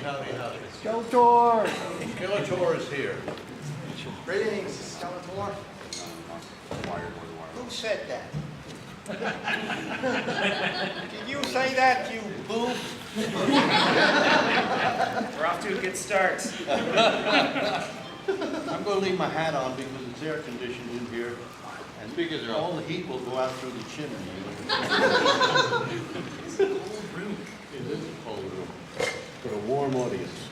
Howdy, howdy, howdy. Skeletor! Skeletor is here. Greetings, Skeletor. Who said that? Did you say that, you boob? We're off to a good start. I'm going to leave my hat on because it's air conditioned in here. And because all the heat will go out through the chimney. It's a cold room. It is a cold room, but a warm audience.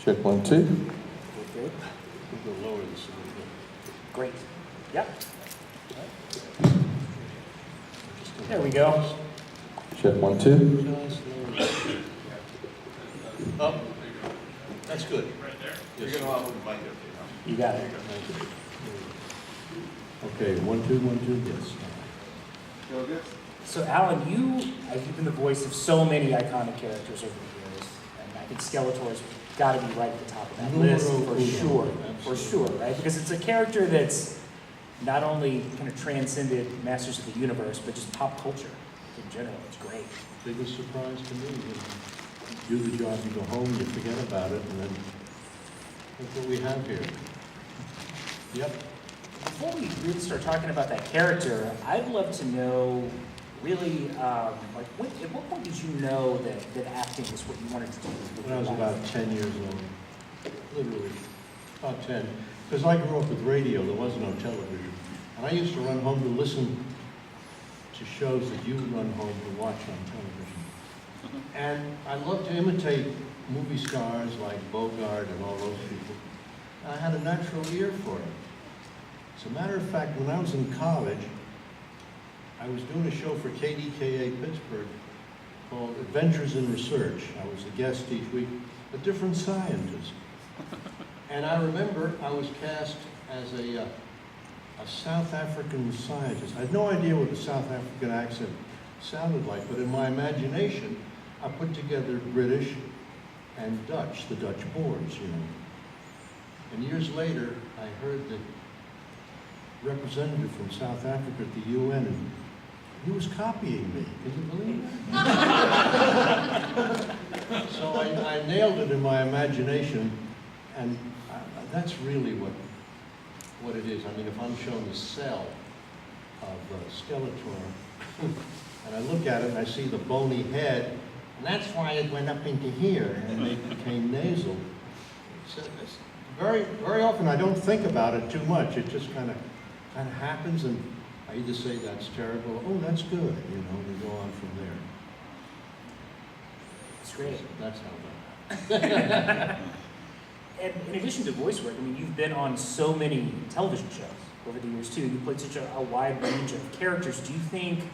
Check 1, 2. Okay. We'll go lower this a little bit. Great. Yep. There we go. Check 1, 2. Just lower it. Up. That's good. Right there? Yes. You're going to want to move the mic up here. You got it. Okay, 1, 2, 1, 2, yes. Feel good? So, Alan, you've been the voice of so many iconic characters over the years, and I think Skeletor's got to be right at the top of that list for sure. For sure, right? Because it's a character that's not only kind of transcended Masters of the Universe, but just pop culture in general. It's great. Biggest surprise to me. You do the job, you go home, you forget about it, and then look what we have here. Yep. Before we really start talking about that character, I'd love to know, really, at what point did you know that acting was what you wanted to do? When I was about 10 years old, literally, about 10. Because I grew up with radio, there was no television. And I used to run home to listen to shows that you would run home to watch on television. And I loved to imitate movie stars like Bogart and all those people. And I had a natural ear for it. As a matter of fact, when I was in college, I was doing a show for KDKA Pittsburgh called Adventures in Research. I was a guest each week, a different scientist. And I remember I was cast as a South African scientist. I had no idea what a South African accent sounded like, but in my imagination, I put together British and Dutch, the Dutch boards, you know. And years later, I heard that representative from South Africa at the UN, and he was copying me. Can you believe that? So I nailed it in my imagination, and that's really what it is. I mean, if I'm shown the cell of Skeletor, and I look at it and I see the bony head, and that's why it went up into here, and it became nasal. So very, very often I don't think about it too much. It just kind of happens, and I either say that's terrible, oh, that's good, you know, we go on from there. It's great. So that's how that. And in addition to voice work, I mean, you've been on so many television shows over the years too. You played such a wide range of characters. Do you think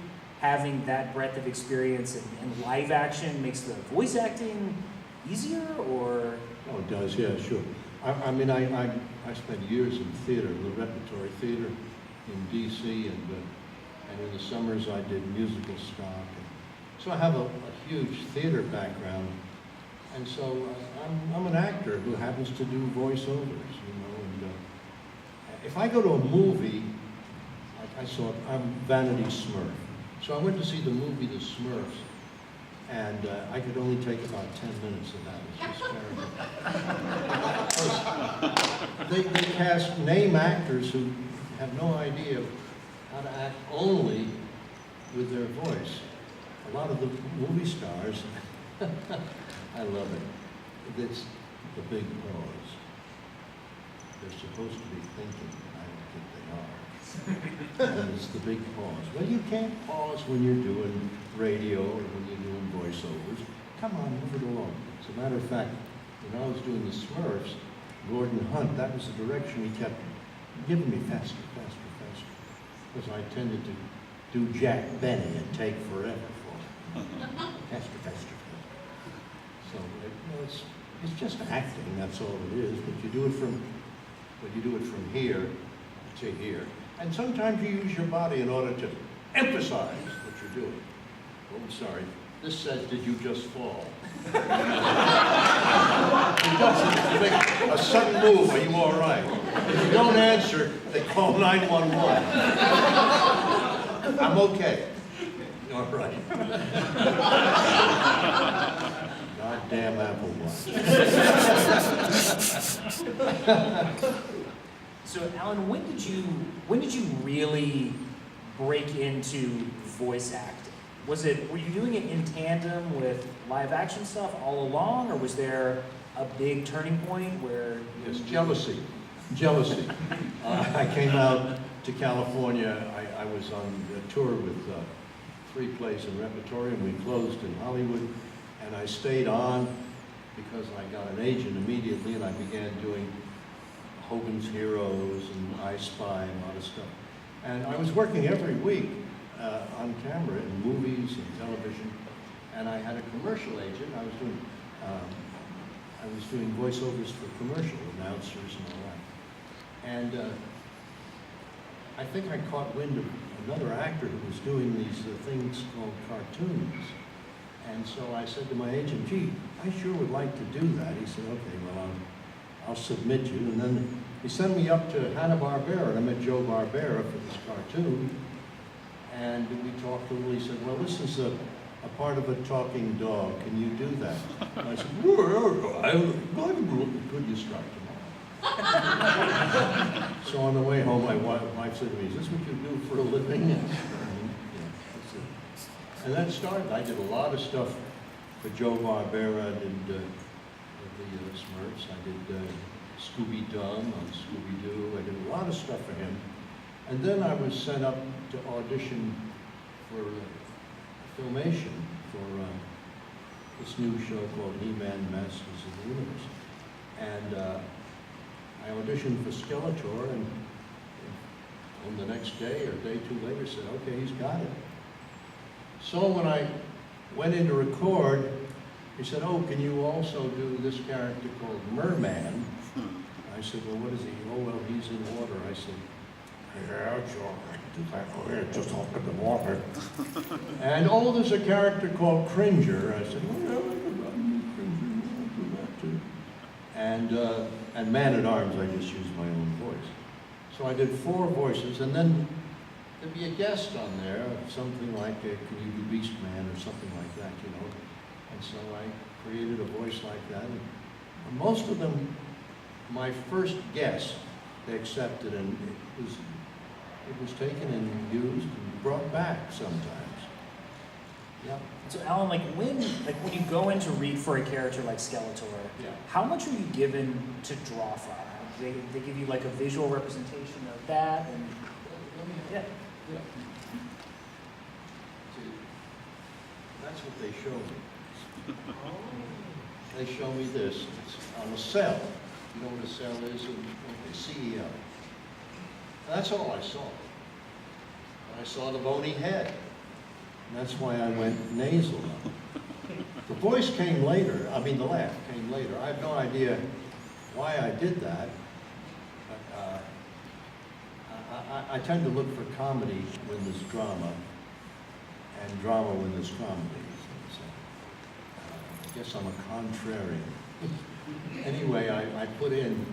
having that breadth of experience in live action makes the voice acting easier, or? Oh, it does, yeah, sure. I mean, I spent years in theater, the repertory theater in D.C., and in the summers I did musical stock. So I have a huge theater background, and so I'm an actor who happens to do voiceovers, you know. And if I go to a movie, like I'm Vanity Smurf, so I went to see the movie The Smurfs, and I could only take about 10 minutes of that. It's just terrible. They cast name actors who have no idea how to act only with their voice. A lot of the movie stars, I love it. It's the big pause. They're supposed to be thinking, I don't think they are. And it's the big pause. Well, you can't pause when you're doing radio or when you're doing voiceovers. Come on, move it along. As a matter of fact, when I was doing the Smurfs, Gordon Hunt, that was the direction he kept giving me, faster, faster, faster. Because I tended to do Jack Benny and take forever for him. Faster, faster, faster. So it's just acting, that's all it is. But you do it from here to here. And sometimes you use your body in order to emphasize what you're doing. Oh, I'm sorry. This says, did you just fall? It doesn't. If you make a sudden move, are you all right? If you don't answer, they call 911. I'm okay. You know, All right. Goddamn Apple Watch. So, Alan, when did you really break into voice acting? Were you doing it in tandem with live action stuff all along, or was there a big turning point where? Yes, jealousy. Jealousy. I came out to California. I was on a tour with 3 plays in repertory, and we closed in Hollywood. And I stayed on because I got an agent immediately, and I began doing Hogan's Heroes and I Spy and a lot of stuff. And I was working every week on camera in movies and television. And I had a commercial agent. I was doing voiceovers for commercial announcers and all that. And I think I caught wind of another actor who was doing these things called cartoons. And so I said to my agent, gee, I sure would like to do that. He said, okay, well, I'll submit you. And then he sent me up to Hanna-Barbera, and I met Joe Barbera for this cartoon. And we talked a little. He said, well, this is a part of a talking dog. Can you do that? And I said, could you start tomorrow? So on the way home, my wife said to me, is this what you do for a living? Yeah, that's it. And that started. I did a lot of stuff for Joe Barbera. I did the Smurfs. I did Scooby-Dum on Scooby-Doo. I did a lot of stuff for him. And then I was sent up to audition for Filmation for this new show called He-Man Masters of the Universe. And I auditioned for Skeletor, and on the next day or day 2 later said, okay, he's got it. So when I went in to record, he said, oh, can you also do this character called Merman? I said, well, what is he? Oh, well, he's in water. I said, yeah, sure, I can do that. Oh, yeah, just hop in the water. And oh, there's a character called Cringer. I said, well, yeah, I can do that too. And Man-at-Arms, I just used my own voice. So I did 4 voices, and then there'd be a guest on there, something like, can you do Beast Man or something like that, you know. And so I created a voice like that. And most of them, my first guess, they accepted, and it was taken and used and brought back sometimes. Yeah. So Alan, when you go in to read for a character like Skeletor, Yeah. how much are you given to draw from? They give you like a visual representation of that, and yeah. Yeah. See, that's what they show me. They show me this. It's on a cell. You know what a cell is? A CEO. That's all I saw. I saw the bony head. And that's why I went nasal. The voice came later. I mean, the laugh came later. I have no idea why I did that. But I tend to look for comedy when there's drama, and drama when there's comedy. So, I guess I'm a contrarian. Anyway, I put in,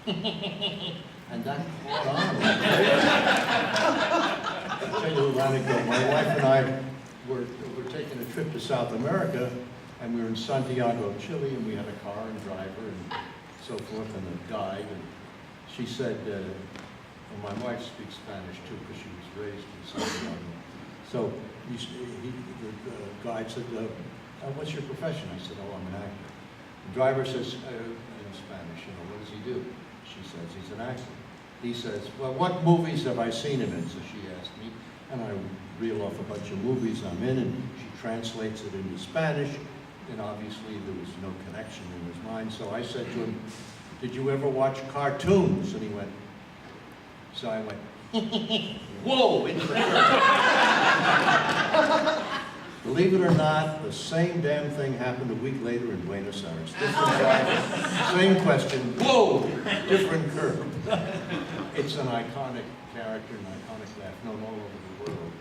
and that caught on. I'll tell you a little anecdote. My wife and I were taking a trip to South America, and we were in Santiago, Chile, and we had a car and driver and so forth, and a guide. And she said, and my wife speaks Spanish too, because she was raised in Santiago. So the guide said, what's your profession? I said, oh, I'm an actor. The driver says, in Spanish, you know, what does he do? She says, he's an actor. He says, well, what movies have I seen him in? So she asked me, and I reel off a bunch of movies I'm in, and she translates it into Spanish, and obviously there was no connection in his mind. So I said to him, did you ever watch cartoons? And he went, so I went, whoa, into the curtain. Believe it or not, the same damn thing happened a week later in Buenos Aires. Different driver, same question, whoa, different curve. It's an iconic character, an iconic laugh, known all over the world,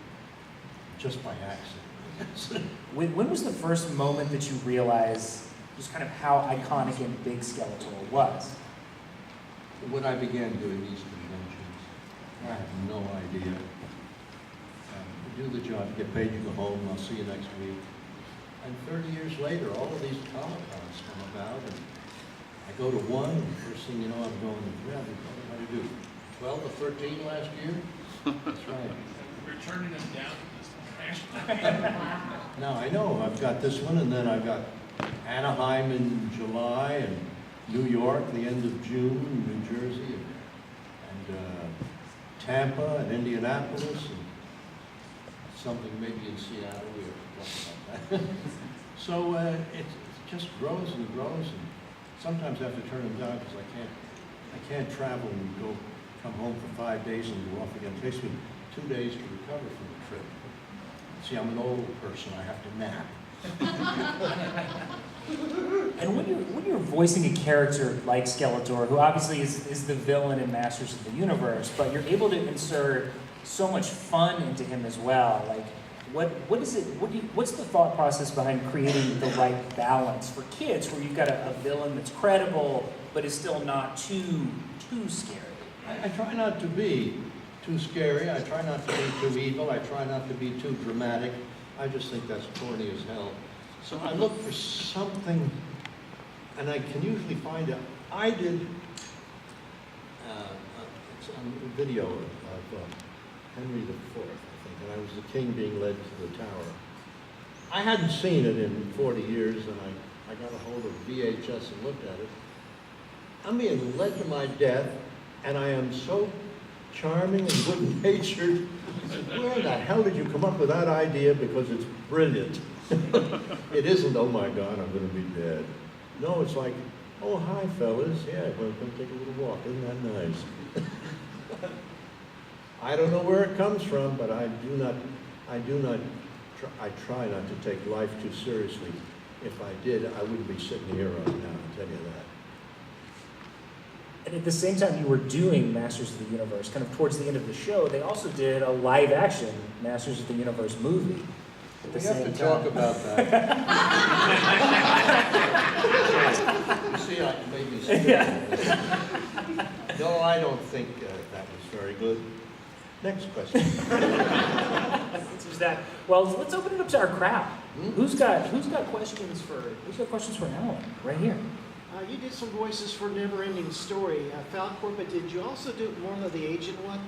just by accident. When was the first moment that you realized just kind of how iconic and big Skeletor was? When I began doing these conventions, I have no idea. do the job, get paid, you go home, I'll see you next week. And 30 years later, all of these Comic-Cons come about, and I go to one, and the first thing you know, I'm going, yeah, how do you do? 12 or 13 last year? That's right. We're turning them down this time. Now, I know, I've got this one, and then I've got Anaheim in July, and New York, the end of June, New Jersey, and Tampa, and Indianapolis, and something maybe in Seattle, we were talking about that. So it just grows and grows, and sometimes I have to turn them down because I can't travel and come home for 5 days and go off again. It takes me 2 days to recover from the trip. See, I'm an old person, I have to nap. And when you're voicing a character like Skeletor, who obviously is the villain in Masters of the Universe, but you're able to insert so much fun into him as well. Like, what's the thought process behind creating the right balance for kids, where you've got a villain that's credible but is still not too scary? I try not to be too scary. I try not to be too evil. I try not to be too dramatic. I just think that's corny as hell. So I look for something, and I can usually find it. I did, it's on video of Henry IV, I think, and I was the king being led to the tower. I hadn't seen it in 40 years, and I got a hold of VHS and looked at it. I'm being led to my death, and I am so charming and good-natured. Where the hell did you come up with that idea? Because it's brilliant. It isn't, oh my God, I'm going to be dead. No, it's like, oh, hi, fellas. Yeah, come take a little walk. Isn't that nice? I don't know where it comes from, but I try not to take life too seriously. If I did, I wouldn't be sitting here right now, I'll tell you that. And at the same time you were doing Masters of the Universe, kind of towards the end of the show, they also did a live-action Masters of the Universe movie. We have to talk about that. You see, I made me scared. No, I don't think that was very good. Next question. Who's that? Well, let's open it up to our crowd. Who's got questions for Alan right here? You did some voices for Never-Ending Story, Falcor, but did you also do Morla the Agent one?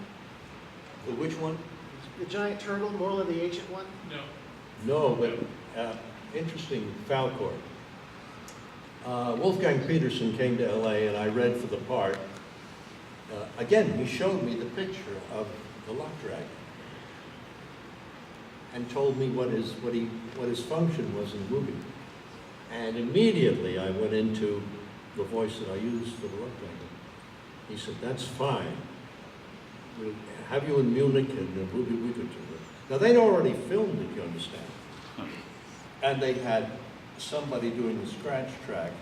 Which one? The giant turtle, Morla the Agent one? No. No, but interesting, Falcor. Wolfgang Peterson came to LA and I read for the part. Again, he showed me the picture of the Lock Dragon and told me what his function was in the movie. And immediately I went into the voice that I used for the Lock Dragon. He said, that's fine. We'll have you in Munich and we'll be with you. Now they'd already filmed it, you understand. And they had somebody doing the scratch track.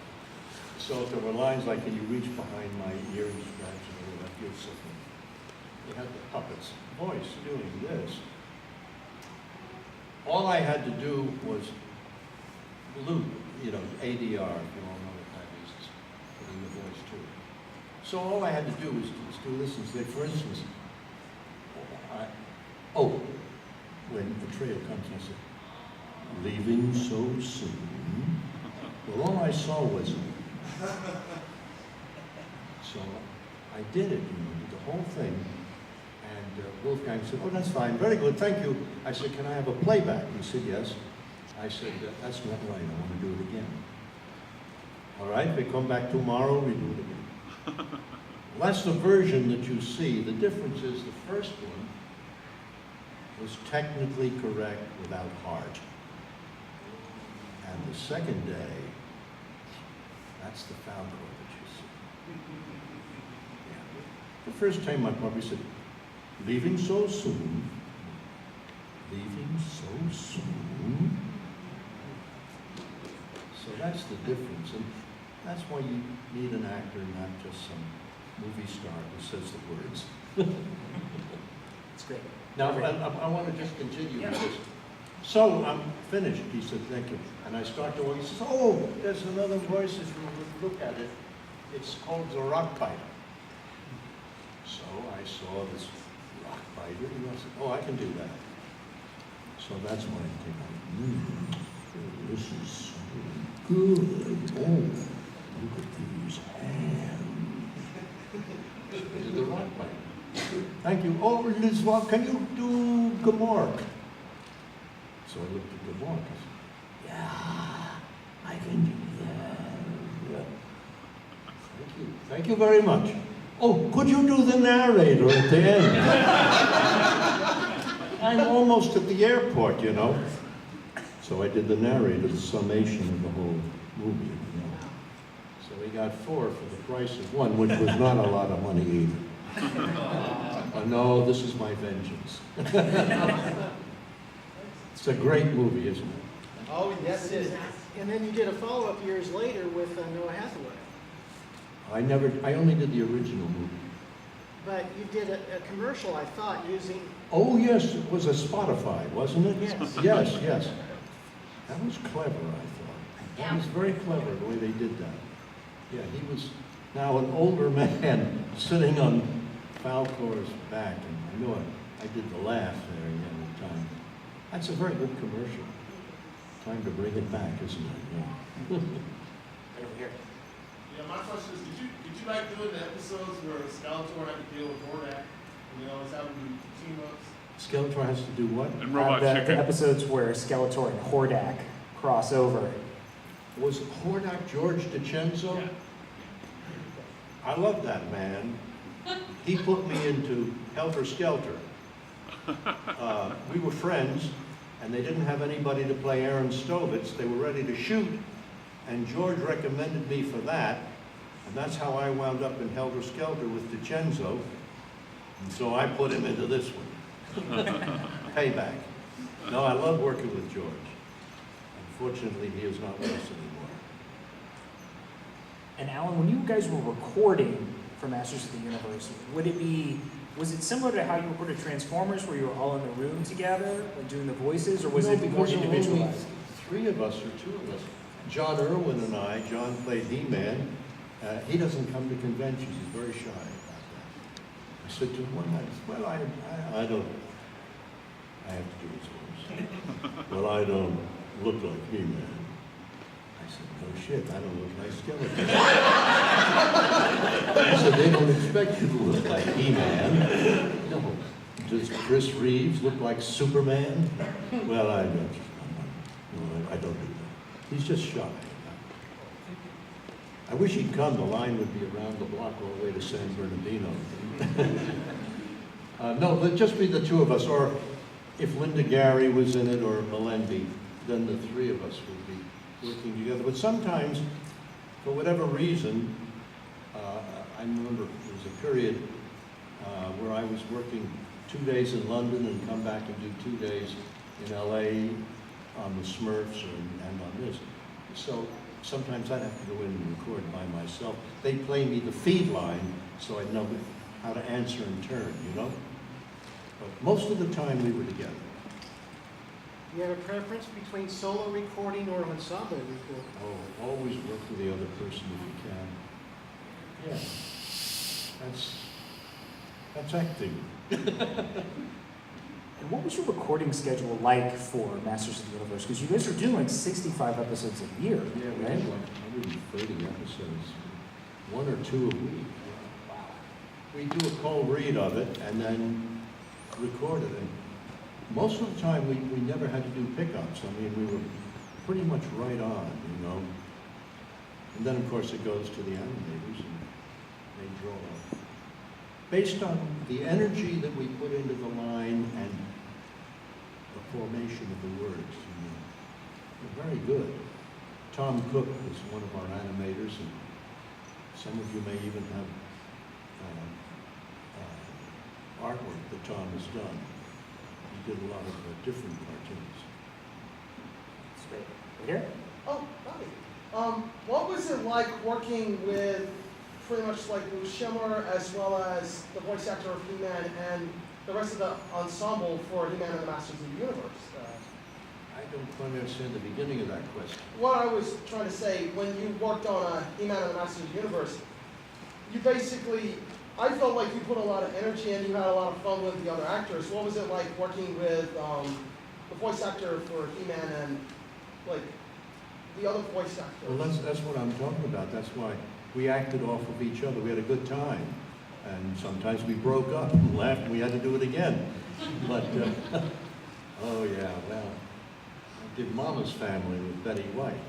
So if there were lines like, can you reach behind my ear and scratch and all that good stuff. They had the puppet's voice doing this. All I had to do was loop, ADR, if you all know what that is, putting the voice to it. So all I had to do was do this and say, for instance, when the trail comes, I said, leaving so soon? Well, all I saw was, so I did it, did the whole thing. And Wolfgang said, oh, that's fine, very good, thank you. I said, can I have a playback? He said, yes. I said, that's not right, I want to do it again. All right, we come back tomorrow, we do it again. Well, that's the version that you see. The difference is the first one was technically correct without heart. And the second day, that's the Falcor that you see. Yeah. The first time I probably said, leaving so soon, leaving so soon. So that's the difference, and that's why you need an actor, not just some movie star who says the words. It's great. Now, I want to just continue with this. So I'm finished, he said, thank you. And I start to walk, he says, oh, there's another voice, if you look at it, it's called the Rock Biter. So I saw this Rock Biter, and I said, oh, I can do that. So that's why I think, this is so good. Oh, look at these hands. This is the right way. Thank you. Oh, Liz, can you do Gamork? So I looked at Gamork. I said, yeah, I can do that. Yeah. Thank you. Thank you very much. Oh, could you do the narrator at the end? I'm almost at the airport, you know. So I did the narrator, the summation of the whole movie, you know. So we got 4 for the price of 1, which was not a lot of money either. No, this is my vengeance. It's a great movie, isn't it? Oh, yes, it is. And then you did a follow-up years later with Noah Hathaway. I only did the original movie. But you did a commercial, I thought, using... Oh, yes, it was a Spotify, wasn't it? Yes. Yes, yes. That was clever, I thought. That was very clever, the way they did that. Yeah, he was now an older man sitting on Falcor's back, and I know I did the laugh there again at the time. That's a very good commercial. Time to bring it back, isn't it? Yeah. Right over here. Yeah, my question is, did you like doing the episodes where Skeletor had to deal with Hordak, and they always having to team ups? Skeletor has to do what? And Robot the Chicken. episodes where Skeletor and Hordak cross over. Was Hordak George DiCenzo? Yeah. I love that man. He put me into Helter Skelter. We were friends, and they didn't have anybody to play Aaron Stovitz. They were ready to shoot, and George recommended me for that, and that's how I wound up in Helter Skelter with DiCenzo, and so I put him into this one. Payback. No, I love working with George. Unfortunately, he is not with us anymore. And Alan, when you guys were recording for Masters of the Universe, was it similar to how you recorded Transformers, where you were all in the room together, like doing the voices, or was it more because there were only individualized? 3 of us or 2 of us. John Irwin and I, John played He-Man. He doesn't come to conventions, he's very shy about that. I said to him one night, well, I don't, I have to do his voice. Well, I don't look like He-Man. I said, no shit, I don't look like Skeletor. I said, they don't expect you to look like He-Man. No. Does Chris Reeves look like Superman? Well, I don't. No, I don't do that. He's just shy. I wish he'd come. The line would be around the block all the way to San Bernardino. No, but just be the 2 of us, or if Linda Gary was in it, or Melendi, then the 3 of us would be working together. But sometimes, for whatever reason, I remember there was a period where I was working 2 days in London and come back and do 2 days in LA on the Smurfs and on this. So sometimes I'd have to go in and record by myself. They'd play me the feed line so I'd know how to answer in turn, you know? But most of the time we were together. Do you have a preference between solo recording or ensemble recording? Oh, always work with the other person if you can. Yeah. That's acting. And what was your recording schedule like for Masters of the Universe? Because you guys are doing like 65 episodes a year, Yeah, we right? did like 130 episodes, 1 or 2 a week. Wow. We do a cold read of it and then record it. And most of the time, we never had to do pickups. I mean, we were pretty much right on, you know. And then, of course, it goes to the animators and they draw it. Based on the energy that we put into the line and the formation of the words, you know, they're very good. Tom Cook was one of our animators, and some of you may even have artwork that Tom has done. He did a lot of different cartoons. That's great. Right here? Oh, Bobby. What was it like working with pretty much like Lou Schimmer as well as the voice actor of He-Man and the rest of the ensemble for He-Man and the Masters of the Universe? I don't quite understand the beginning of that question. What I was trying to say, when you worked on He-Man and the Masters of the Universe, you basically, I felt like you put a lot of energy and you had a lot of fun with the other actors. What was it like working with the voice actor for He-Man and like the other voice actors. Well, that's what I'm talking about. That's why we acted off of each other. We had a good time. And sometimes we broke up and laughed and we had to do it again. But, oh yeah, well, I did Mama's Family with Betty White.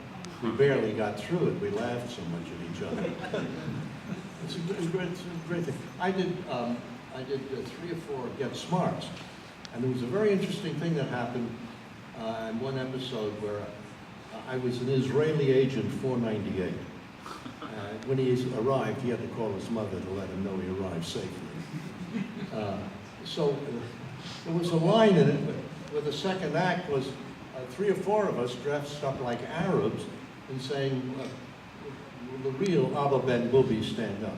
We barely got through it. We laughed so much at each other. It's a great thing. I did 3 or 4 Get Smarts. And there was a very interesting thing that happened in one episode where I was an Israeli agent 498. When he arrived, he had to call his mother to let him know he arrived safely. So there was a line in it where the second act was 3 or 4 of us dressed up like Arabs and saying, will the real Abba Ben Booby stand up?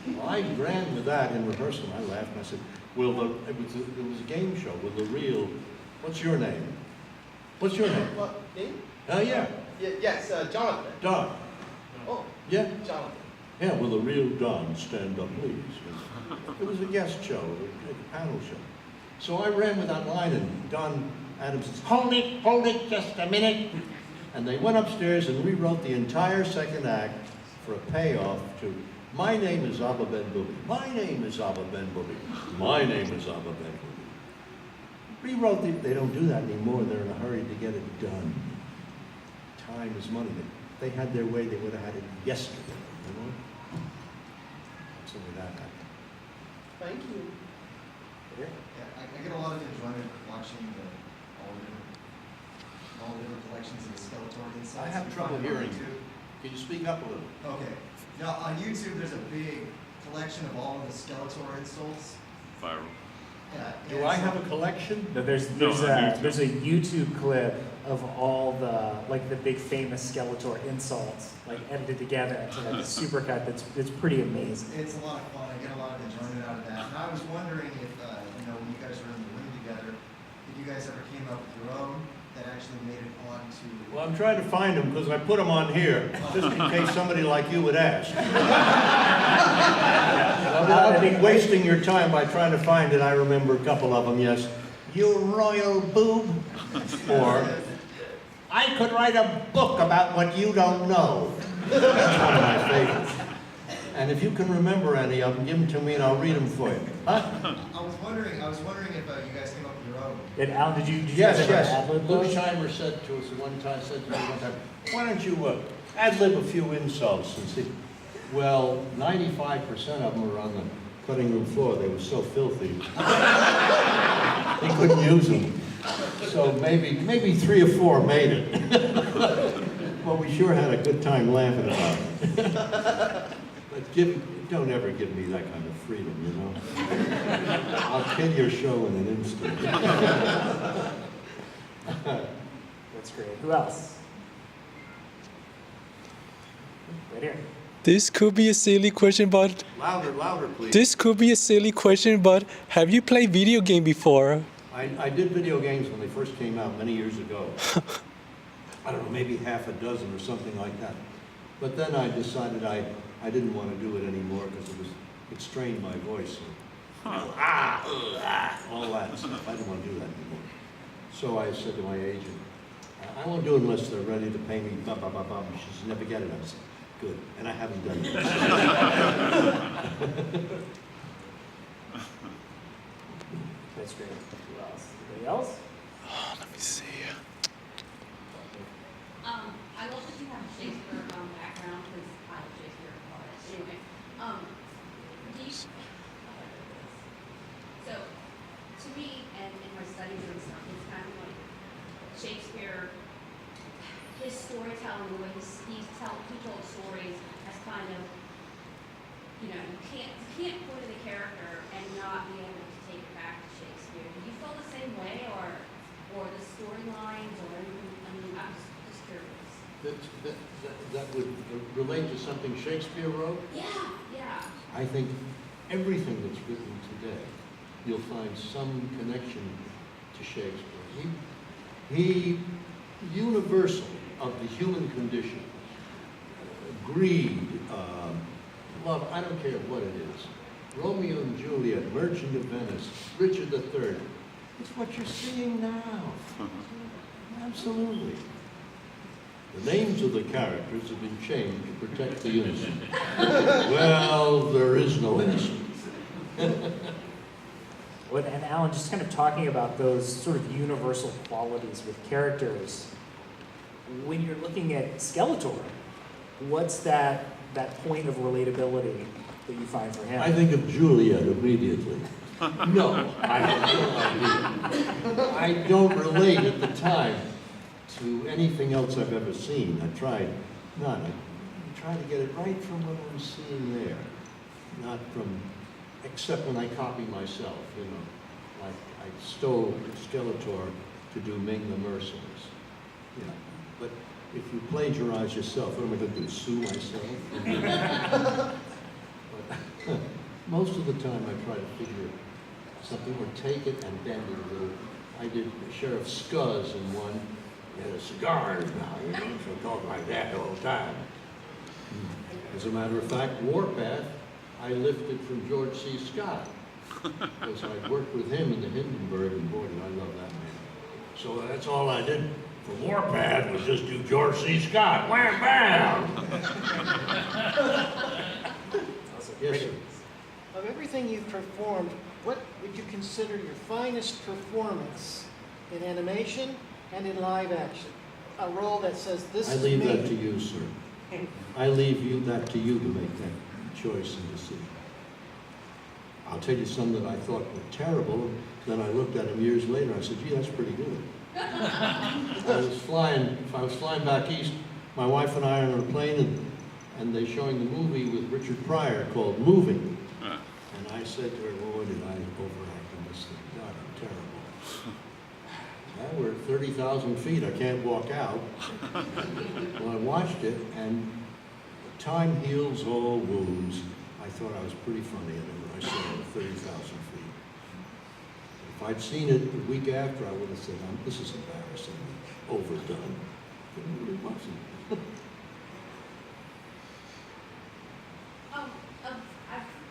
Well, I ran with that in rehearsal. I laughed and I said, it was a game show. Will the real, what's your name? What's your name? Me? Yeah. Yes, Jonathan. Don. Oh, Yeah? Jonathan. Yeah, will the real Don stand up, please? It was a guest show, a panel show. So I ran with that line and Don Adams says, hold it, just a minute. And they went upstairs and rewrote the entire second act for a payoff to, my name is Abba Ben Booby. My name is Abba Ben Booby. My name is Abba Ben Booby. Rewrote they don't do that anymore. They're in a hurry to get it done. Time is money. They had their way, they would have had it yesterday, you know? So with that happened. Thank you. Yeah, I get a lot of enjoyment watching all the different collections of the Skeletor insights. I have trouble hearing you. Can you speak up a little? Okay. Now, on YouTube, there's a big collection of all of the Skeletor insults. Viral. Yeah, Do I have a collection? No, there's a YouTube clip of all the big famous Skeletor insults edited together into a supercut that's pretty amazing. It's a lot of fun. I get a lot of enjoyment out of that. And I was wondering if, when you guys were in the room together, if you guys ever came up with your own that actually made it onto. Well, I'm trying to find them because I put them on here, just in case somebody like you would ask. I think wasting your time by trying to find it, I remember a couple of them, yes. You royal boob. Or, I could write a book about what you don't know. That's one of my favorites. And if you can remember any of them, give them to me and I'll read them for you. Huh? I was wondering if you guys came up with your own. And Al, did you Yes, guys ever yes. ad-lib Luke those? Scheimer said to us one time, why don't you ad-lib a few insults and see? Well, 95% of them were on the cutting room floor. They were so filthy. He couldn't use them. So maybe 3 or 4 made it. Well, we sure had a good time laughing about it. But don't ever give me that kind of freedom, you know? I'll kill your show in an instant. That's great. Who else? Right here. This could be a silly question, but Louder, please. this could be a silly question, but have you played video game before? I did video games when they first came out many years ago. I don't know, maybe half a dozen or something like that. But then I decided I didn't want to do it anymore because it strained my voice. All that stuff. I didn't want to do that anymore. So I said to my agent, I won't do it unless they're ready to pay me. She said, never get it. I said, good. And I haven't done it. That's great. Who else? Anybody else? Let me see. I love that you have a Shakespeare background because I love Shakespeare. Anyway, so to me and in my studies and stuff, it's kind of like Shakespeare, his storytelling, the way he told stories as kind of, you can't point to the character and not be able to take it back to Shakespeare. Do you feel the same way, or the storylines, or anything? I mean, I'm just curious. That would relate to something Shakespeare wrote? Yeah. I think everything that's written today, you'll find some connection to Shakespeare. He universal of the human condition, greed, love, I don't care what it is. Romeo and Juliet, Merchant of Venice, Richard III. It's what you're seeing now. Absolutely. The names of the characters have been changed to protect the innocent. Well, there is no innocent. Well, and Alan, just kind of talking about those sort of universal qualities with characters, when you're looking at Skeletor, what's that point of relatability that you find for him? I think of Juliet immediately. No, I have no idea. I don't relate at the time to anything else I've ever seen. I tried, none. I try to get it right from what I'm seeing there, not from, except when I copy myself, you know. Like I stole Skeletor to do Ming the Merciless. You know, but if you plagiarize yourself, what am I going to do, sue myself? But most of the time I try to figure something or take it and bend it a little. I did Sheriff Scuzz in one. He had a cigar in his mouth, you know, so talk like that all the time. As a matter of fact, Warpath, I lifted from George C. Scott. Because I worked with him in the Hindenburg, and boy, did I love that man. So that's all I did for Warpath was just do George C. Scott. Wham, bam! Yes, sir. Of everything you've performed, what would you consider your finest performance in animation and in live action? A role that says, this I is leave me. that to you, sir. I leave that to you to make that choice and decision. I'll tell you some that I thought were terrible, then I looked at them years later, I said, gee, that's pretty good. If I was flying back east, my wife and I are on a plane, and they're showing the movie with Richard Pryor called Moving. And I said to her, well, did I overact in this thing? God, I'm terrible. We're at 30,000 feet, I can't walk out. Well, I watched it, and time heals all wounds. I thought I was pretty funny in it when I saw it at 30,000 feet. If I'd seen it the week after, I would have said, this is embarrassing, overdone. But it really wasn't.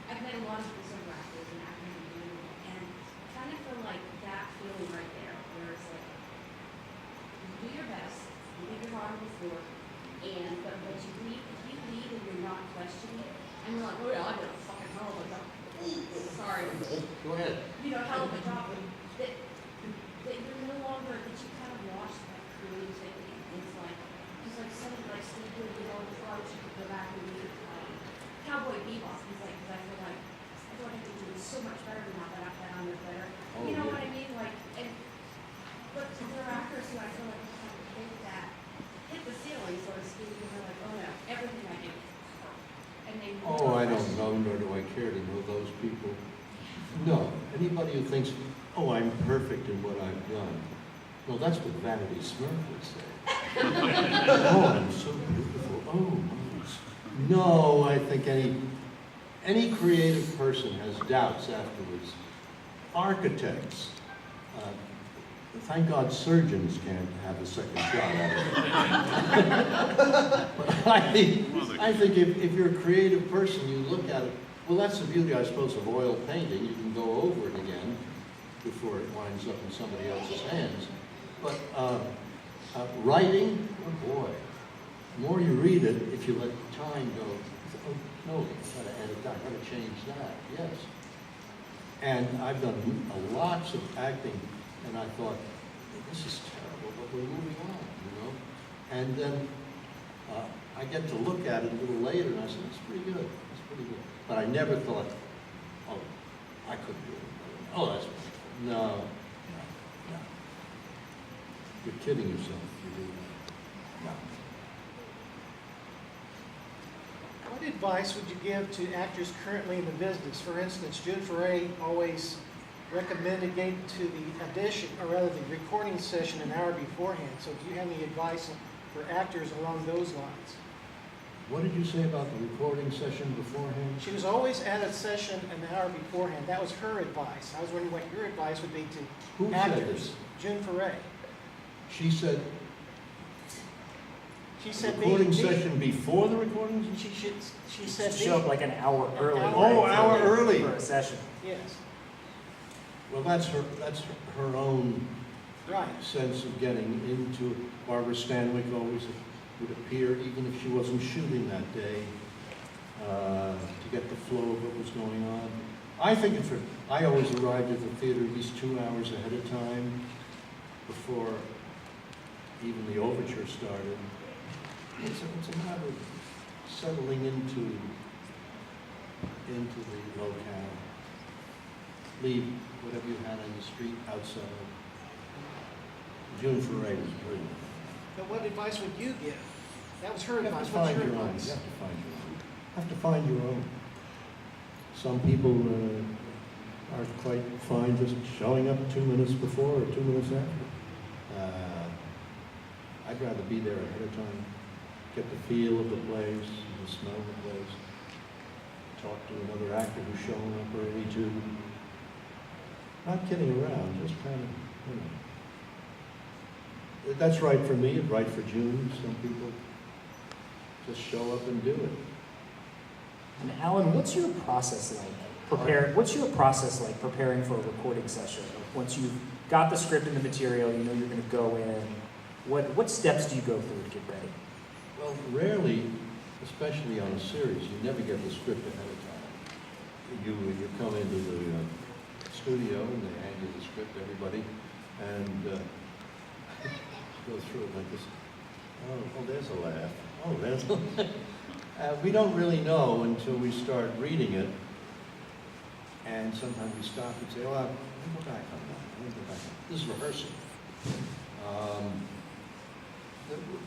I've met a lot of voiceover actors and actors in general, and I kind of feel like that feeling right there, where it's like, you do your best, you leave your heart on the floor, but you leave, if you leave and you're not questioning, and you're like, oh yeah, I did a fucking hell of a job. Sorry. Go ahead. You know, hell of a job, that you're no longer, that you kind of lost that creativity. It's like, just like something like Steve did, you know, before you could go back and read Cowboy Bebop. He's like, because I feel like I could do so much better than that I'm better. Oh, You know yeah. what I mean? Like, but there are actors who I feel like kind of hit the ceiling, so to speak, and they're like, oh no, everything I do is perfect. And they Oh, I don't know, nor do I care to know those people. No, anybody who thinks, oh, I'm perfect in what I've done. No, that's what Vanity Smurf would say. Oh, I'm so beautiful. Oh, yes. No, I think any creative person has doubts afterwards. Architects, thank God surgeons can't have a second shot at it. But I think if you're a creative person, you look at it, well, that's the beauty, I suppose, of oil painting. You can go over it again before it winds up in somebody else's hands. But writing, oh boy, the more you read it, if you let time go, oh, no, I've got to edit that, I've got to change that, yes. And I've done lots of acting, and I thought, this is terrible, but we're moving on, you know? And then I get to look at it a little later, and I said, that's pretty good, that's pretty good. But I never thought, oh, I couldn't do it. Oh, that's no, no. You're kidding yourself if you do that. No. What advice would you give to actors currently in the business? For instance, June Foray always recommended getting to the audition, or rather the recording session an hour beforehand. So do you have any advice for actors along those lines? What did you say about the recording session beforehand? She was always at a session an hour beforehand. That was her advice. I was wondering what your advice would be to Who actors. said this? June Foray. She said, She said recording session before the recording? She said Show up like an hour early. hour. Oh, right, hour for- early. For a session. Yes. Well, that's her own Right. sense of getting into. Barbara Stanwyck always would appear, even if she wasn't shooting that day, to get the flow of what was going on. I think I always arrived at the theater at least 2 hours ahead of time before even the overture started. It's a matter of settling into the locale. Leave whatever you had on the street outside. June Foray was brilliant. But what advice would you give? That was her You have advice. to What's find your your own. advice? You have to find your own. Some people are quite fine just showing up 2 minutes before or 2 minutes after. I'd rather be there ahead of time, get the feel of the place, the smell of the place, talk to another actor who's showing up early too. Not kidding around, just kind of, you know. That's right for me, it's right for June. Some people just show up and do it. And Alan, what's your process like? What's your process like preparing for a recording session? Once you've got the script and the material, you know you're going to go in. What steps do you go through to get ready? Well, rarely, especially on a series, you never get the script ahead of time. You come into the studio and they hand you the script, everybody, and go through it like this. Oh, there's a laugh. Oh, there's a laugh. We don't really know until we start reading it, and sometimes we stop and say, "Oh, let me go back on that. Let me go back on that." This is rehearsal.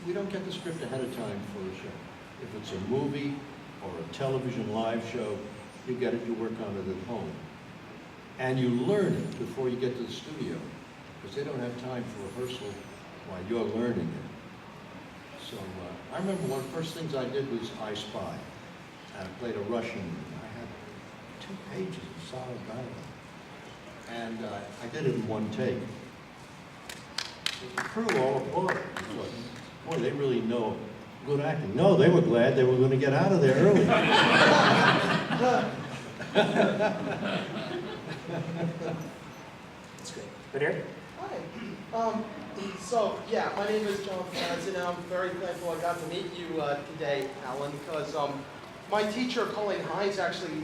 We don't get the script ahead of time for a show. If it's a movie or a television live show, you get it, you work on it at home. And you learn it before you get to the studio, because they don't have time for rehearsal while you're learning it. So I remember one of the first things I did was I Spy. I played a Russian. I had 2 pages of solid dialogue. And I did it in one take. The crew all applauded. Boy, they really know good acting. No, they were glad they were going to get out of there early. That's great. But Eric? Hi. So, yeah, my name is John Franz, and I'm very thankful I got to meet you today, Alan, because my teacher, Colleen Hines, actually,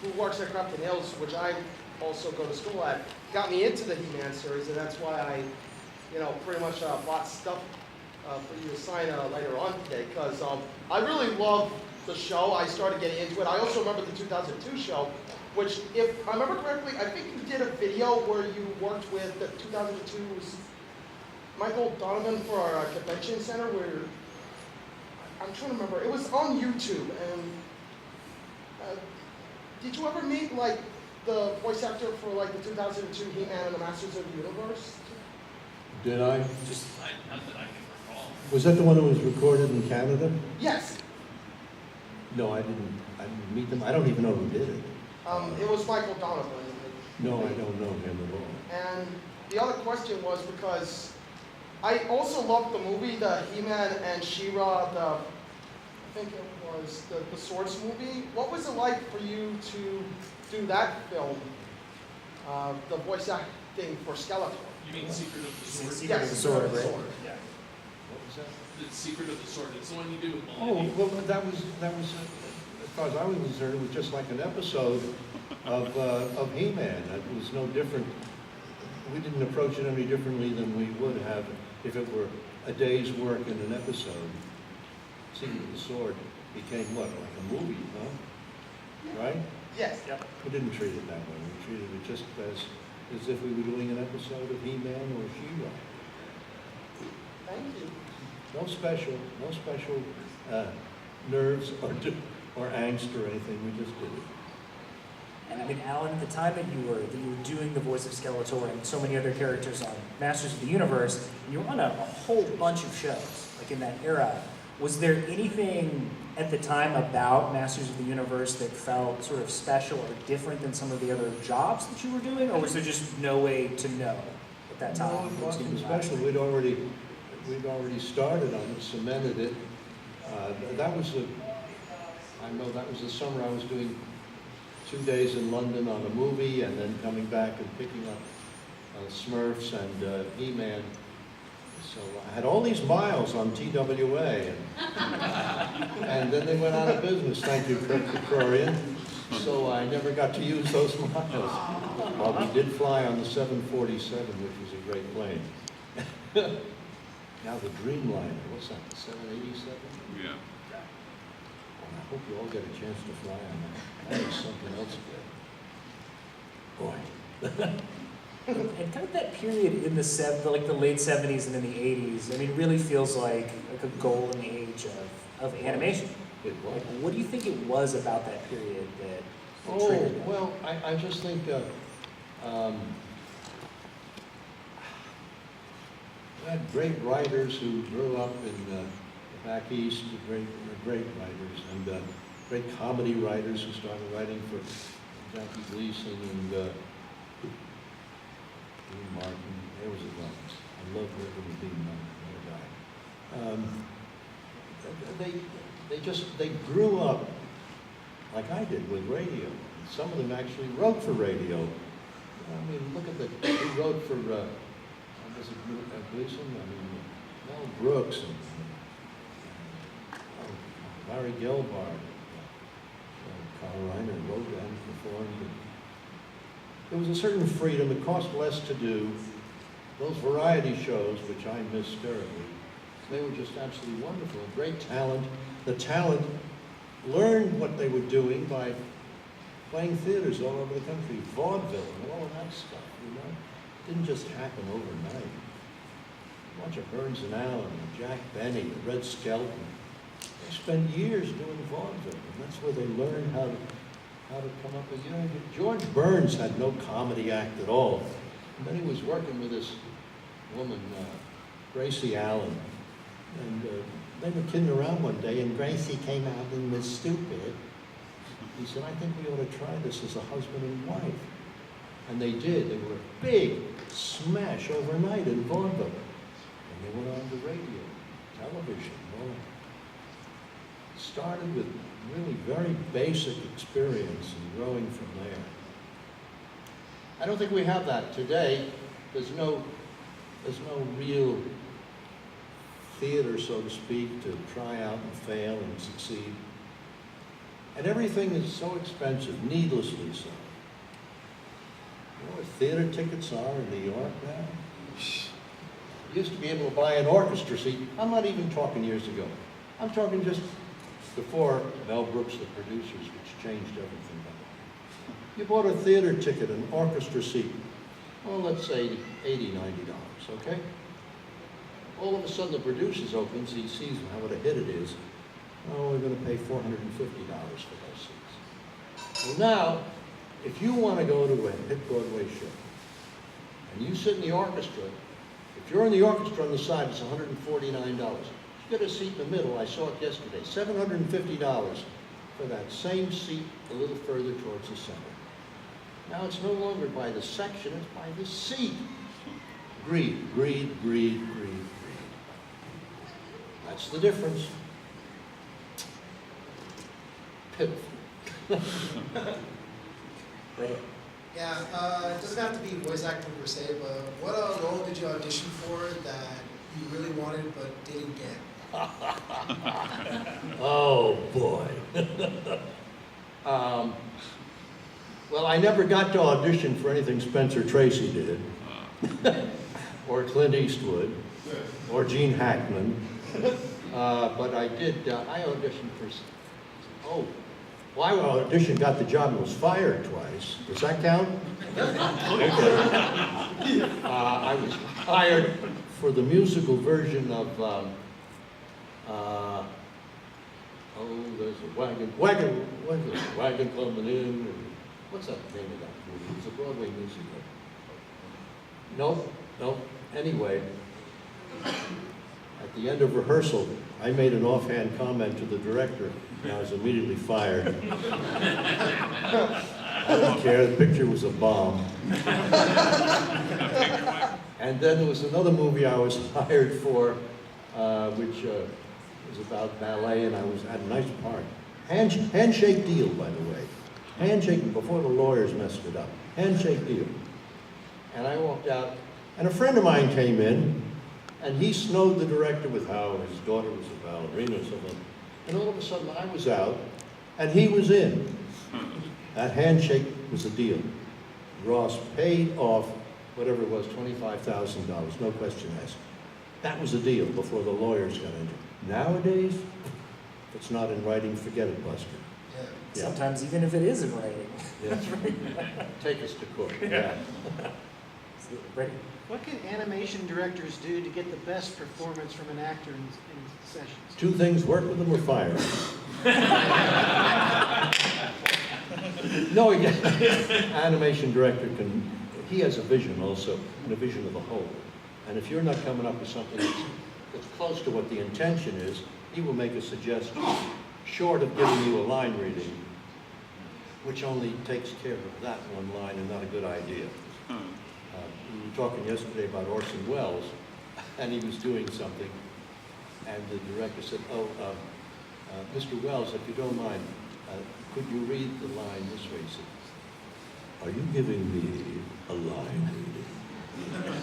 who works at Crafton Hills, which I also go to school at, got me into the He-Man series, and that's why I, pretty much bought stuff for you to sign later on today, because I really love the show. I started getting into it. I also remember the 2002 show, which, if I remember correctly, I think you did a video where you worked with the 2002's Michael Donovan for our convention center, where, I'm trying to remember, it was on YouTube, and did you ever meet, the voice actor for, the 2002 He-Man and the Masters of the Universe? Did I? Not that I can recall. Was that the one that was recorded in Canada? Yes. No, I didn't meet them. I don't even know who did it. It was Michael Donovan. No, I don't know him at all. And the other question was because I also loved the movie, the He-Man and She-Ra, I think it was the Swords movie. What was it like for you to do that film, the voice acting for Skeletor? You mean Secret of the Sword? Secret of the Sword, right? Yeah. What was that? The Secret of the Sword. It's the one you do with Oh, well, that was, as far as I was concerned, it was just like an episode of He-Man. It was no different. We didn't approach it any differently than we would have if it were a day's work in an episode. Secret of the Sword became what, like a movie, huh? Right? Yes. Yep. We didn't treat it that way. We treated it just as if we were doing an episode of He-Man or She-Ra. Thank you. No special nerves or angst or anything. We just did it. And I mean, Alan, at the time that you were doing the voice of Skeletor and so many other characters on Masters of the Universe, you were on a whole bunch of shows, like in that era. Was there anything at the time about Masters of the Universe that felt sort of special or different than some of the other jobs that you were doing, or was there just no way to know at that time? No, it wasn't special. We'd already started on it, cemented it. I know that was the summer I was doing 2 days in London on a movie, and then coming back and picking up Smurfs and He-Man. So I had all these miles on TWA, and then they went out of business, thank you, Kirk Victorian. So I never got to use those miles. Well, we did fly on the 747, which was a great plane. Now the Dreamliner, what's that, the 787? Yeah. Well, I hope you all get a chance to fly on that. That is something else good. Boy. And kind of that period in the late 70s and in the 80s, I mean, really feels like a golden age of animation. It was. Like, what do you think it was about that period that Oh, triggered that? well, I just think we had great writers who grew up in the back east, great writers, and great comedy writers who started writing for Jackie Gleason and Dean Martin. There was a guy. I love working with Dean Martin, what a guy. They grew up like I did with radio. Some of them actually wrote for radio. I mean, look at who wrote for, was it Gleason? I mean, Mel Brooks and Larry Gelbart, Carl Reiner wrote and performed. There was a certain freedom. It cost less to do. Those variety shows, which I missed terribly, they were just absolutely wonderful. Great talent. The talent learned what they were doing by playing theaters all over the country, vaudeville and all of that stuff, you know. It didn't just happen overnight. A bunch of Burns and Allen, and Jack Benny, and Red Skelton. They spent years doing vaudeville, and that's where they learned how to come up with, you know, George Burns had no comedy act at all. And then he was working with this woman, Gracie Allen, and they were kidding around one day, and Gracie came out and was stupid. He said, I think we ought to try this as a husband and wife. And they did. They were a big smash overnight in vaudeville. And they went on to radio, television. Well, started with really very basic experience and growing from there. I don't think we have that today. There's no real theater, so to speak, to try out and fail and succeed. And everything is so expensive, needlessly so. You know what theater tickets are in New York now? You used to be able to buy an orchestra seat. I'm not even talking years ago. I'm talking just before Mel Brooks, the producers, which changed everything. You bought a theater ticket, an orchestra seat, well, let's say $80, $90, okay? All of a sudden, the producer opens, he sees what a hit it is. Oh, we're going to pay $450 for those seats. Well, now, if you want to go to a hit Broadway show, and you sit in the orchestra, if you're in the orchestra on the side, it's $149. You get a seat in the middle, I saw it yesterday, $750 for that same seat a little further towards the center. Now it's no longer by the section, it's by the seat. Greed, greed, greed, greed, greed. That's the difference. Pitiful. Right. Yeah, it doesn't have to be voice acting per se, but what role did you audition for that you really wanted but didn't get? Oh, boy. Well, I never got to audition for anything Spencer Tracy did, or Clint Eastwood, or Gene Hackman, but I did, I auditioned for, well, I auditioned, got the job, and was fired twice. Does that count? Okay. I was hired for the musical version of, there's a wagon coming in. What's that name of that movie? It's a Broadway musical. Nope. Anyway, at the end of rehearsal, I made an offhand comment to the director, and I was immediately fired. I didn't care, the picture was a bomb. And then there was another movie I was hired for, which was about ballet, and I had a nice part. Handshake Deal, by the way. Handshake before the lawyers messed it up. Handshake deal. And I walked out, and a friend of mine came in, and he snowed the director with how his daughter was a ballerina or something. And all of a sudden I was out, and he was in. That handshake was a deal. Ross paid off whatever it was, $25,000, no question asked. That was a deal before the lawyers got into it. Nowadays, if it's not in writing, forget it, Buster. Yeah. Sometimes even if it is in writing. Yeah. Take us to court. Yeah. Ready? What can animation directors do to get the best performance from an actor in sessions? Two things, work with them or fire them. No, animation director he has a vision also, and a vision of the whole. And if you're not coming up with something that's close to what the intention is, he will make a suggestion, short of giving you a line reading, which only takes care of that one line and not a good idea. We were talking yesterday about Orson Welles, and he was doing something, and the director said, Mr. Welles, if you don't mind, could you read the line this way? He said, are you giving me a line reading?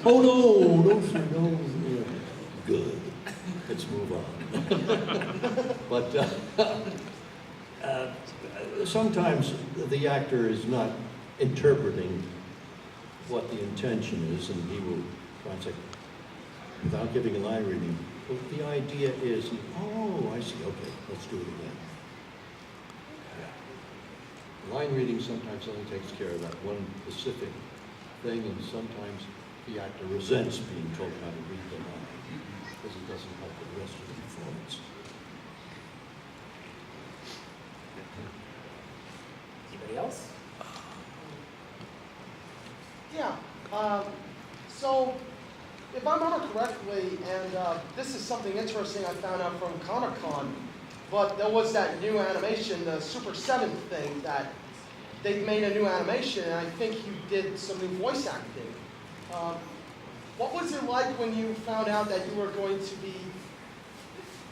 Oh, no, sir, no. Good. Let's move on. But sometimes the actor is not interpreting what the intention is, and he will try and say, without giving a line reading, well, the idea is, oh, I see, okay, let's do it again. Line reading sometimes only takes care of that one specific thing, and sometimes the actor resents being told how to read the line, because it doesn't help with the rest of the performance. Anybody else? Yeah, so if I remember correctly, and this is something interesting I found out from Comic-Con, but there was that new animation, the Super 7 thing, that they've made a new animation, and I think you did some new voice acting. What was it like when you found out that you were going to be,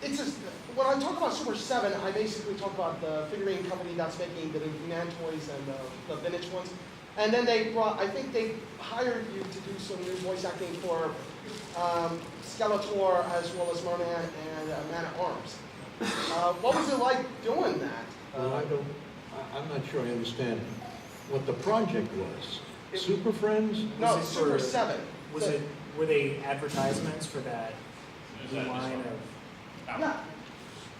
it's just, when I talk about Super 7, I basically talk about the figurine company that's making the He-Man toys and the vintage ones. And then they brought, I think they hired you to do some new voice acting for Skeletor as well as Merman and Man-at-Arms. What was it like doing that? Well, I'm not sure I understand what the project was. Super Friends? No, Was it Super for- 7. Were they advertisements for that new line of? Yeah,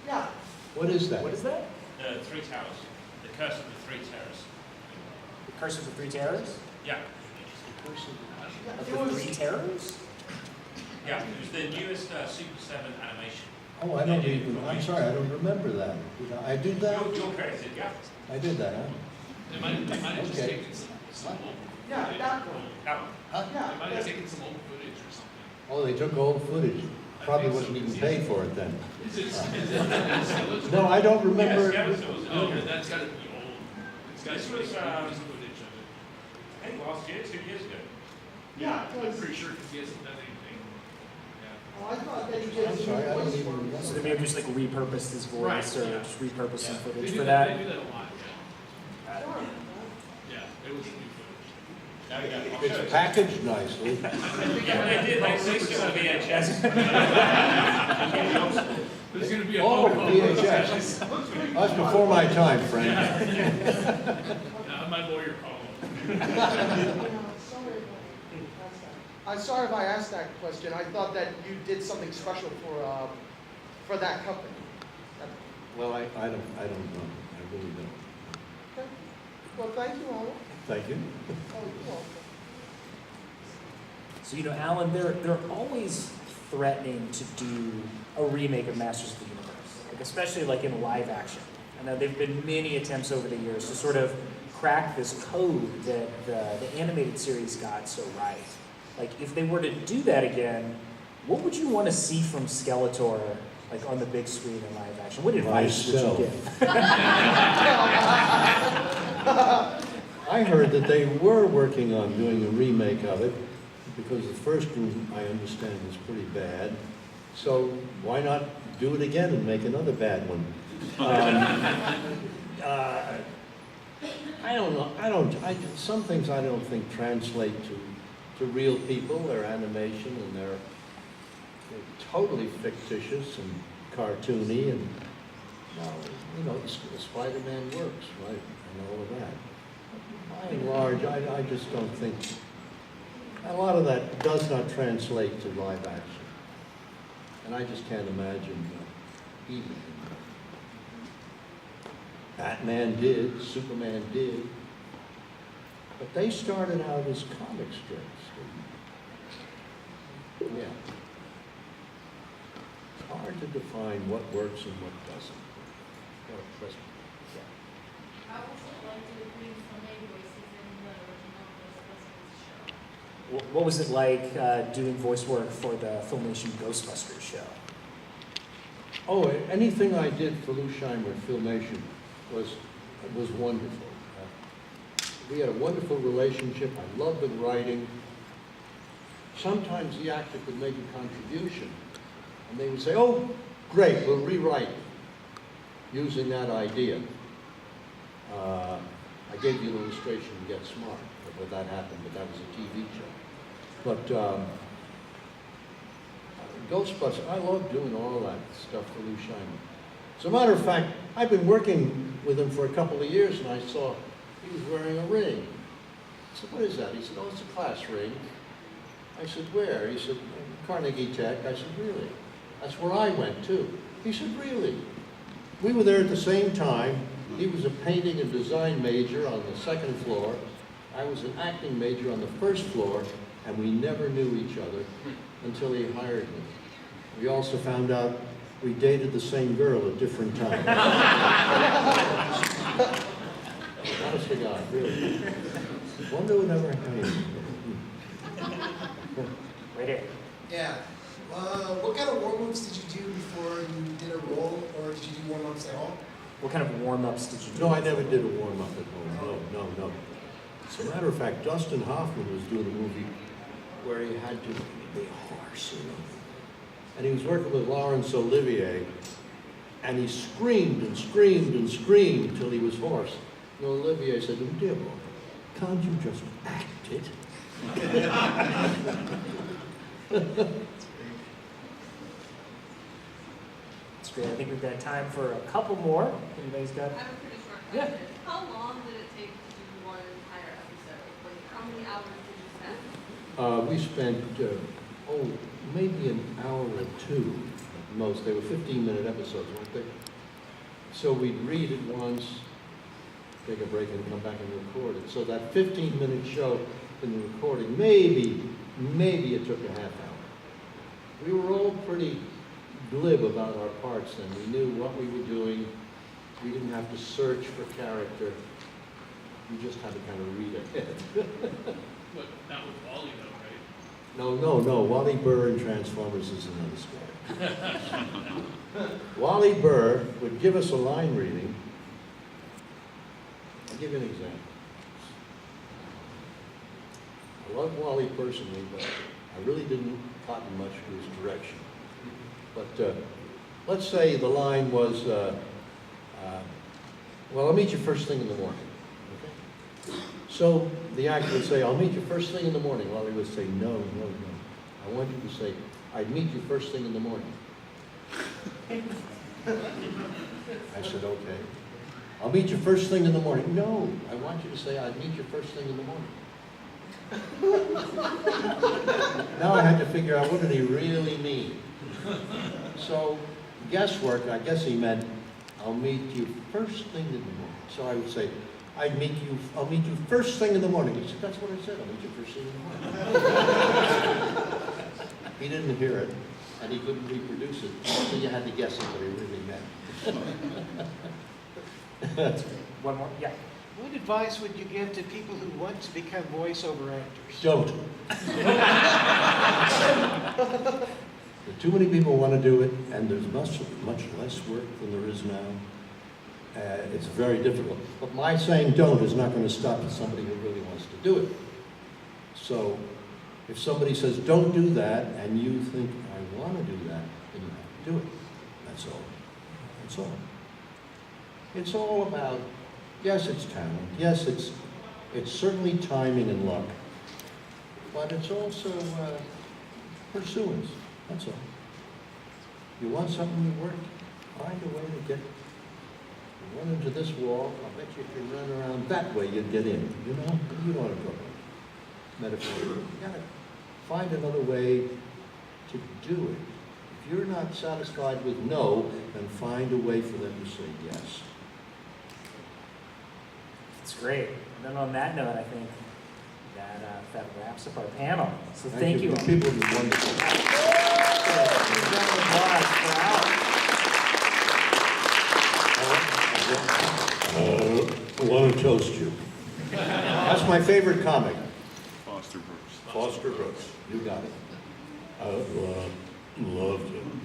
yeah. What is that? What is that? The Three Towers. The Curse of the Three Towers. The Curse of the Three Terrors? Yeah. Of It the was, Three Terrors? Yeah, it was the newest Super 7 animation. Oh, I don't even, I'm sorry, I don't remember that. Did I did that? You're credited, yeah. I did that, huh? They might have just Okay. taken some old yeah, footage. that one. That one. Yeah, They might have taken some old footage or something. Oh, they took old footage. Probably wasn't even paid for it then. Is it Skeletor? No, I don't remember. Yeah, Skeletor was Oh, that's gotta be old. It's gotta This be was, footage of it. I think last year, 2 years ago. yeah. it I'm was- pretty sure because he hasn't done anything. Yeah. Oh, I thought that you did I'm some sorry, I don't voice even work. remember. So they may have just like repurposed his voice Right, or yeah. just repurposed some Yeah. footage They for do that. They do that a lot, yeah. Sorry. Yeah, it was new footage. There we go. I'll show It's it. packaged nicely. Yeah, they did. They released it on VHS. There's gonna be a Oh, photo. VHS. That's before my time, Frank. Yeah, my lawyer called. Yeah, sorry if I asked that. I'm sorry if I asked that question. I thought that you did something special for that company. Well, I don't know. I really don't. Okay. Well, thank you, Alan. Thank you. Oh, you're welcome. So, Alan, they're always threatening to do a remake of Masters of the Universe, like especially like in live action. I know there've been many attempts over the years to sort of crack this code that the animated series got so right. Like, if they were to do that again, what would you want to see from Skeletor, like on the big screen in live action? What advice would you give? I heard that they were working on doing a remake of it because the first one, I understand, was pretty bad. So why not do it again and make another bad one? I don't know, some things I don't think translate to real people. They're animation and they're totally fictitious and cartoony and, well, you know, the Spider-Man works, right, and all of that. By and large, I just don't think, a lot of that does not translate to live action. And I just can't imagine He-Man. Batman did, Superman did, but they started out as comic strips. Yeah. It's hard to define what works and what doesn't. Got a question? Yeah. How was it like to bring some voices in the original Ghostbusters show? What was it like doing voice work for the Filmation Ghostbusters show? Oh, anything I did for Lou Scheimer Filmation was wonderful. We had a wonderful relationship. I loved the writing. Sometimes the actor could make a contribution, and they would say, "Oh, great, we'll rewrite using that idea." I gave you an illustration in Get Smart where that happened, but that was a TV show. But Ghostbusters, I love doing all that stuff for Lou Scheimer. As a matter of fact, I've been working with him for a couple of years, and I saw he was wearing a ring. I said, "What is that?" He said, "Oh, it's a class ring." I said, "Where?" He said, "Carnegie Tech." I said, "Really?" That's where I went too. He said, "Really?" We were there at the same time. He was a painting and design major on the second floor. I was an acting major on the first floor, and we never knew each other until he hired me. We also found out we dated the same girl at different times. Honest to God, really. Wonder who never came. Right here. Yeah. What kind of warm-ups did you do before you did a role, or did you do warm-ups at all? What kind of warm-ups did you do? No, I never did a warm-up at home. No. As a matter of fact, Dustin Hoffman was doing a movie where he had to be hoarse, you know. And he was working with Laurence Olivier, and he screamed and screamed and screamed till he was hoarse. And Olivier said, "Oh, dear boy, can't you just act it?" That's great. I think we've got time for a couple more. Anybody's got? I have a pretty short Yeah. question. How long did it take to do one entire episode? Like, how many hours did you spend? We spent, maybe an hour or two at most. They were 15-minute episodes, weren't they? So we'd read it once, take a break, and come back and record it. So that 15-minute show in the recording, maybe it took a half hour. We were all pretty glib about our parts then. We knew what we were doing. We didn't have to search for character. We just had to kind of read ahead. But that was Wally though, right? No. Wally Burr in Transformers is another story. Wally Burr would give us a line reading. I'll give you an example. I love Wally personally, but I really didn't cotton much to his direction. But let's say the line was, well, I'll meet you first thing in the morning. Okay? So the actor would say, "I'll meet you first thing in the morning." Wally would say, no. I want you to say, "I'd meet you first thing in the morning." I said, "Okay." "I'll meet you first thing in the morning." "No, I want you to say, "I'd meet you first thing in the morning." Now I had to figure out what did he really mean. So guesswork, I guess he meant, "I'll meet you first thing in the morning." So I would say, I'll meet you first thing in the morning." He said, "That's what I said, I'll meet you first thing in the morning." He didn't hear it, and he couldn't reproduce it, so you had to guess what he really meant. One more? Yeah. What advice would you give to people who want to become voiceover actors? Don't. Too many people want to do it, and there's much less work than there is now. It's very difficult. But my saying don't is not going to stop somebody who really wants to do it. So if somebody says don't do that, and you think I want to do that, then you have to do it. That's all. It's all about Yes, it's talent. Yes, it's certainly timing and luck. But it's also pursuance, that's all. You want something to work, find a way to get, you run into this wall, I'll bet you if you run around that way, you'd get in, you know? You know what I'm talking about. Metaphor. You gotta find another way to do it. If you're not satisfied with no, then find a way for them to say yes. It's great. And then on that note, I think that wraps up our panel. So thank you. People have been wonderful. I want to toast you. That's my favorite comic. Foster Brooks. Foster Brooks. You got it. I loved him.